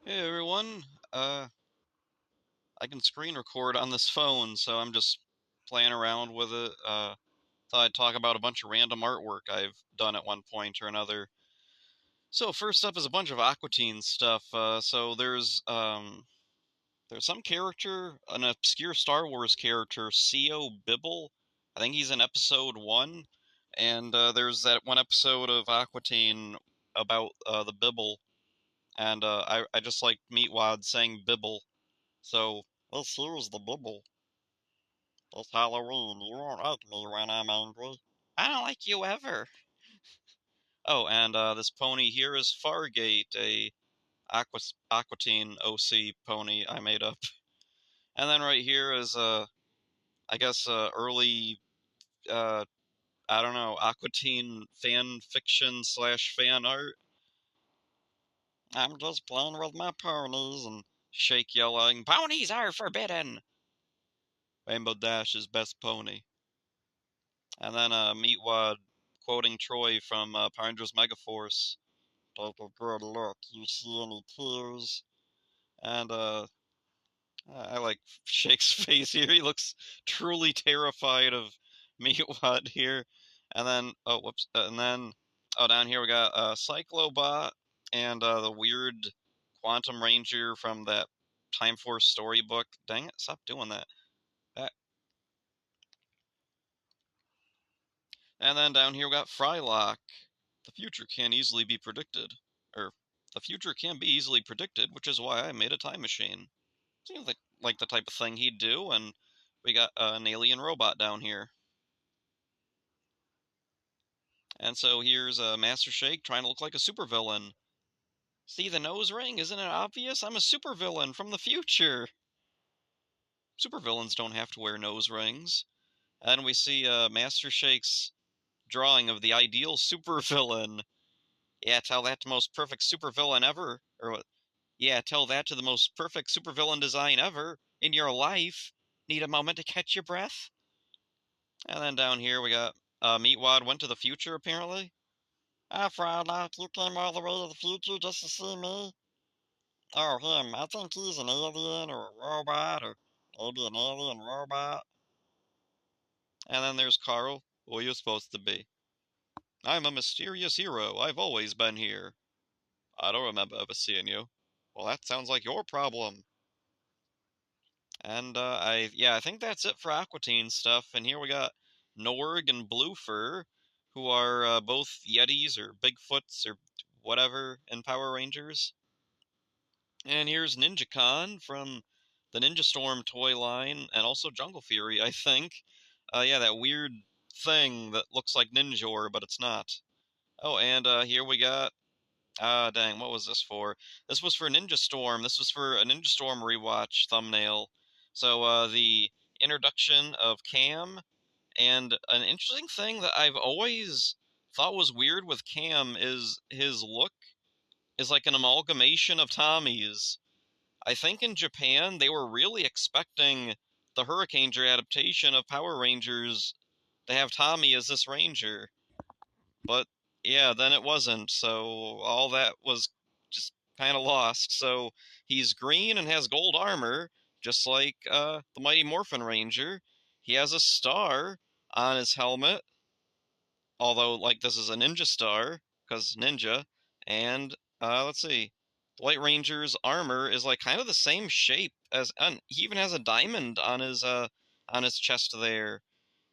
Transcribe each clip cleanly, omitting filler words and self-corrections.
Hey everyone, I can screen record on this phone, so I'm just playing around with it. Thought I'd talk about a bunch of random artwork I've done at one point or another. So first up is a bunch of Aqua Teen stuff. There's some character, an obscure Star Wars character, C.O. Bibble. I think he's in episode one, and there's that one episode of Aqua Teen about the Bibble, and I just like Meatwad saying Bibble. So, this here's the bubble. It's Halloween. You won't like me when I'm angry. I don't like you ever. Oh, and this pony here is Fargate, a Aquatine OC pony I made up. And then right here is, I guess, early, uh, I don't know, Aquatine fan fiction slash fan art. I'm just playing with my ponies and Shake yelling, "Ponies are forbidden!" Rainbow Dash's best pony. And then Meatwad quoting Troy from Power Rangers Megaforce. Take a good look. You see any tears? And I like Shake's face here. He looks truly terrified of Meatwad here. And then, oh, whoops. And then, oh, down here we got Cyclobot and the weird Quantum Ranger from that Time Force storybook. Dang it, stop doing that. That And then down here we got Frylock. The future can easily be predicted. Or, the future can be easily predicted, which is why I made a time machine. Seems like the type of thing he'd do, and we got an alien robot down here. And so here's Master Shake trying to look like a supervillain. See the nose ring? Isn't it obvious? I'm a supervillain from the future. Supervillains don't have to wear nose rings. And we see Master Shake's drawing of the ideal supervillain. Yeah, tell that to most perfect supervillain ever. Or what? Yeah, tell that to the most perfect supervillain design ever in your life. Need a moment to catch your breath? And then down here we got Meatwad went to the future apparently. Ah, Frylock, you came all the way to the future just to see me? Oh, him. I think he's an alien or a robot or maybe an alien robot. And then there's Carl. Who are you supposed to be? I'm a mysterious hero. I've always been here. I don't remember ever seeing you. Well, that sounds like your problem. And I think that's it for Aqua Teen stuff. And here we got Norg and Bluefur, who are both Yetis or Bigfoots or whatever in Power Rangers. And here's Ninja Con from the Ninja Storm toy line, and also Jungle Fury, I think. Yeah, that weird thing that looks like Ninjor, but it's not. Oh, and here we got. Dang, what was this for? This was for Ninja Storm. This was for a Ninja Storm rewatch thumbnail. So, the introduction of Cam, and an interesting thing that I've always thought was weird with Cam is his look is like an amalgamation of Tommy's. I think in Japan they were really expecting the Hurricaneger adaptation of Power Rangers to have Tommy as this ranger. But yeah, then it wasn't. So all that was just kind of lost. So he's green and has gold armor, just like the Mighty Morphin Ranger. He has a star on his helmet, although like this is a ninja star because ninja. And let's see, the White Ranger's armor is like kind of the same shape as, and he even has a diamond on his chest there.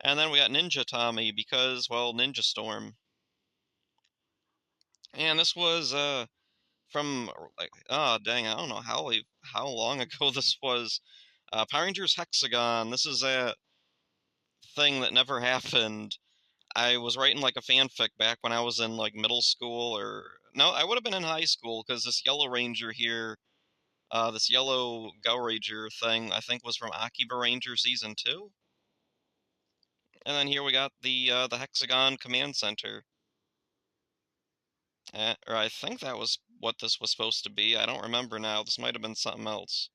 And then we got Ninja Tommy because, well, Ninja Storm. And this was from like, oh dang, I don't know how long ago this was. Power Rangers Hexagon. This is a thing that never happened. I was writing like a fanfic back when I was in like middle school, or no, I would have been in high school because this Yellow Ranger here, this yellow Go Ranger thing, I think was from Akiba Ranger season two. And then here we got the Hexagon Command Center. Or I think that was what this was supposed to be. I don't remember now. This might have been something else.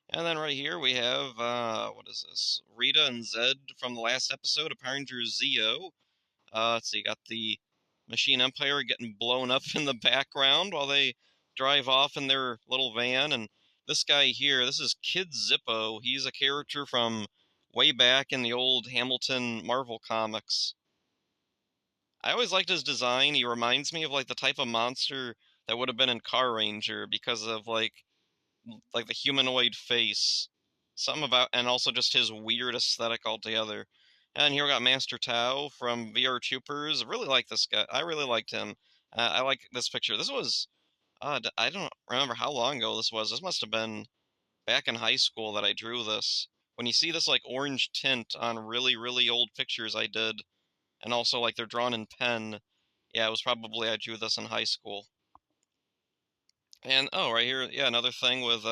And then right here we have what is this? Rita and Zed from the last episode of Power Rangers Zeo. Let's see, got the Machine Empire getting blown up in the background while they drive off in their little van. And this guy here, this is Kid Zippo. He's a character from way back in the old Hamilton Marvel comics. I always liked his design. He reminds me of like the type of monster that would have been in Car Ranger because of like the humanoid face. Something about, and also just his weird aesthetic altogether. And here we got Master Tao from VR Troopers. I really like this guy. I really liked him. I like this picture. This was, I don't remember how long ago this was. This must have been back in high school that I drew this. When you see this like orange tint on really, really old pictures I did, and also like they're drawn in pen, yeah, it was probably I drew this in high school. And oh, right here, yeah, another thing with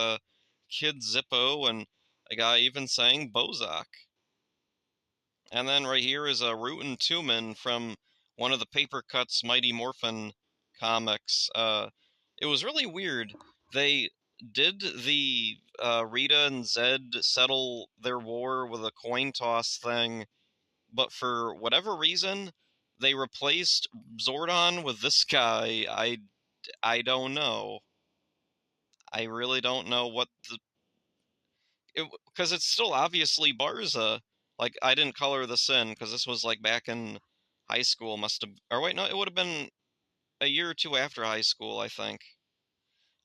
Kid Zippo and a guy even saying Bozak. And then right here is a Rootin' Tuman from one of the Paper Cuts Mighty Morphin comics. It was really weird. They did the Rita and Zed settle their war with a coin toss thing, but for whatever reason, they replaced Zordon with this guy. I don't know. I really don't know what the because it's still obviously Barza. Like I didn't color this in because this was like back in high school. Must have, or wait, no, it would have been a year or two after high school, I think.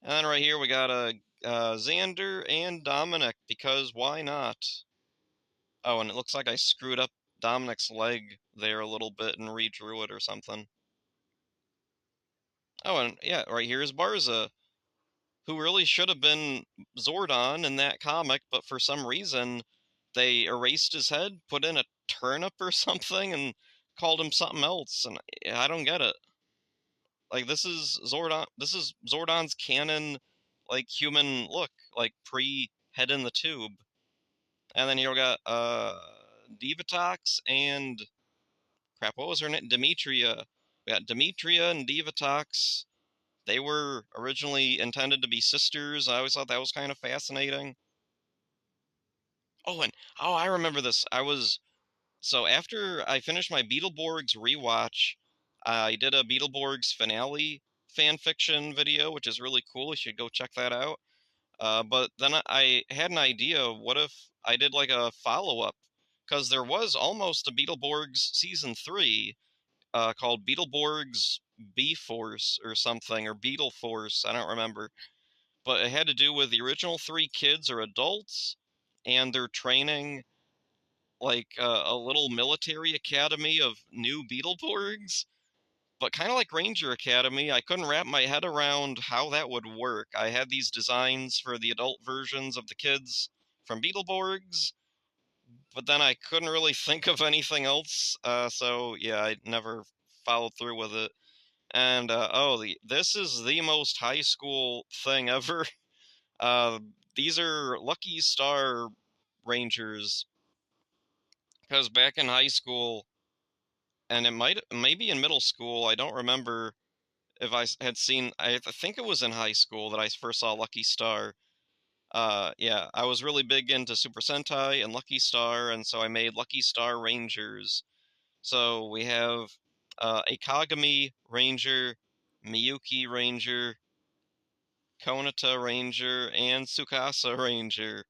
And then right here we got a Xander and Dominic because why not? Oh, and it looks like I screwed up Dominic's leg there a little bit and redrew it or something. Oh, and yeah, right here is Barza, who really should have been Zordon in that comic, but for some reason they erased his head, put in a turnip or something, and called him something else, and I don't get it. Like this is Zordon. This is Zordon's canon, like human look, like pre head in the tube. And then here we got Divatox and crap. What was her name? Demetria. We got Demetria and Divatox. They were originally intended to be sisters. I always thought that was kind of fascinating. Oh, and oh, I remember this. So after I finished my Beetleborgs rewatch, I did a Beetleborgs finale fan fiction video, which is really cool. You should go check that out. But then I had an idea. What if I did like a follow up? Because there was almost a Beetleborgs season three called Beetleborgs B Force or something, or Beetle Force. I don't remember. But it had to do with the original three kids or adults and their training like a little military academy of new Beetleborgs, but kind of like Ranger Academy. I couldn't wrap my head around how that would work. I had these designs for the adult versions of the kids from Beetleborgs, but then I couldn't really think of anything else. So yeah, I never followed through with it. And this is the most high school thing ever. Uh, these are Lucky Star Rangers because back in high school, and it might maybe in middle school, I don't remember if had seen. I think it was in high school that I first saw Lucky Star. Yeah, I was really big into Super Sentai and Lucky Star, and so I made Lucky Star Rangers. So we have a Kagami Ranger, Miyuki Ranger, Konata Ranger, and Tsukasa Ranger.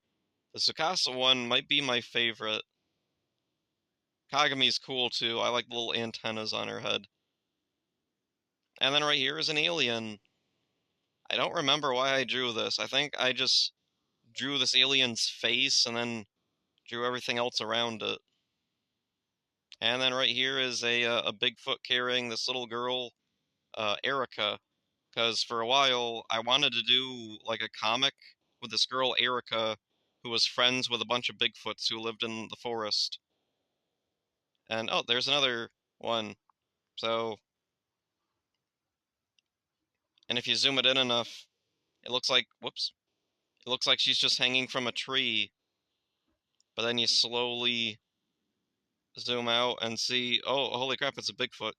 The Tsukasa one might be my favorite. Kagami's cool too. I like the little antennas on her head. And then right here is an alien. I don't remember why I drew this. I think I just drew this alien's face and then drew everything else around it. And then right here is a Bigfoot carrying this little girl, Erica, because for a while I wanted to do like a comic with this girl Erica, who was friends with a bunch of Bigfoots who lived in the forest. And oh, there's another one. So, and if you zoom it in enough, it looks like, whoops, it looks like she's just hanging from a tree. But then you slowly zoom out and see, oh, holy crap, it's a Bigfoot.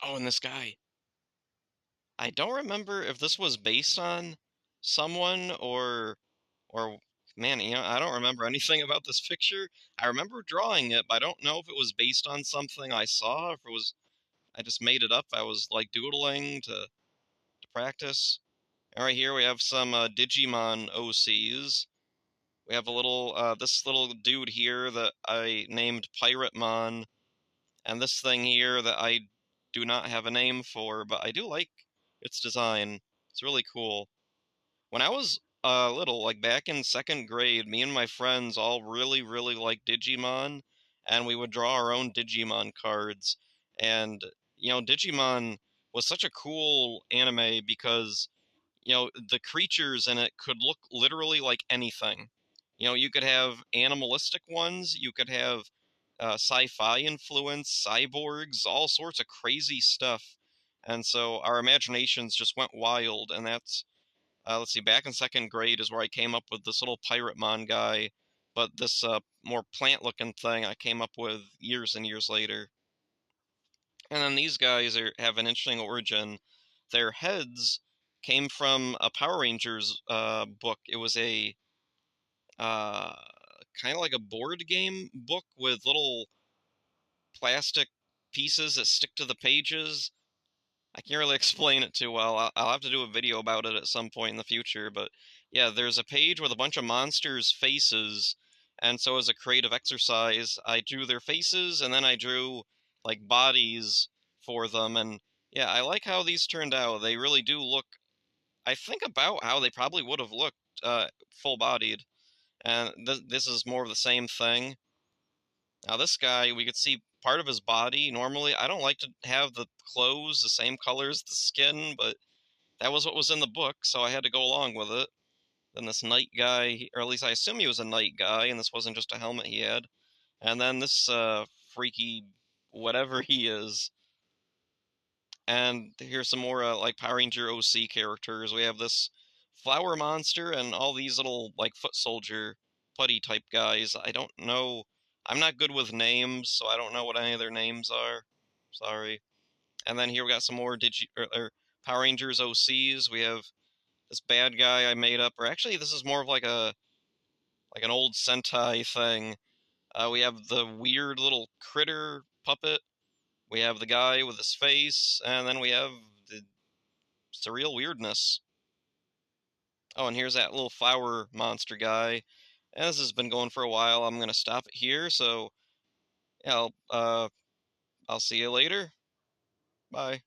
Oh, and this guy. I don't remember if this was based on someone or man, I don't remember anything about this picture. I remember drawing it, but I don't know if it was based on something I saw, if it was I just made it up. I was like doodling to practice. And right here we have some Digimon OCs. We have a little this little dude here that I named Piratmon, and this thing here that I do not have a name for, but I do like its design. It's really cool. When I was little, like back in second grade, me and my friends all really liked Digimon, and we would draw our own Digimon cards. And Digimon was such a cool anime because the creatures in it could look literally like anything. You could have animalistic ones, you could have sci-fi influence, cyborgs, all sorts of crazy stuff. And so our imaginations just went wild, and that's let's see, back in second grade is where I came up with this little Piratmon guy, but this more plant-looking thing I came up with years and years later. And then these guys have an interesting origin. Their heads came from a Power Rangers book. It was a uh, kind of like a board game book with little plastic pieces that stick to the pages. I can't really explain it too well. I'll have to do a video about it at some point in the future. But yeah, there's a page with a bunch of monsters' faces. And so, as a creative exercise, I drew their faces and then I drew like bodies for them. And yeah, I like how these turned out. They really do look, I think, about how they probably would have looked full bodied. And this is more of the same thing. Now this guy, we could see part of his body. Normally, I don't like to have the clothes the same color as the skin, but that was what was in the book, so I had to go along with it. Then this knight guy, or at least I assume he was a knight guy, and this wasn't just a helmet he had. And then this freaky whatever he is. And here's some more like Power Ranger OC characters. We have this flower monster and all these little like foot soldier putty type guys. I don't know. I'm not good with names, so I don't know what any of their names are. Sorry. And then here we got some more or Power Rangers OCs. We have this bad guy I made up, or actually this is more of like an old Sentai thing. We have the weird little critter puppet. We have the guy with his face, and then we have the surreal weirdness. Oh, and here's that little flower monster guy. And this has been going for a while. I'm gonna stop it here. So yeah, I'll see you later. Bye.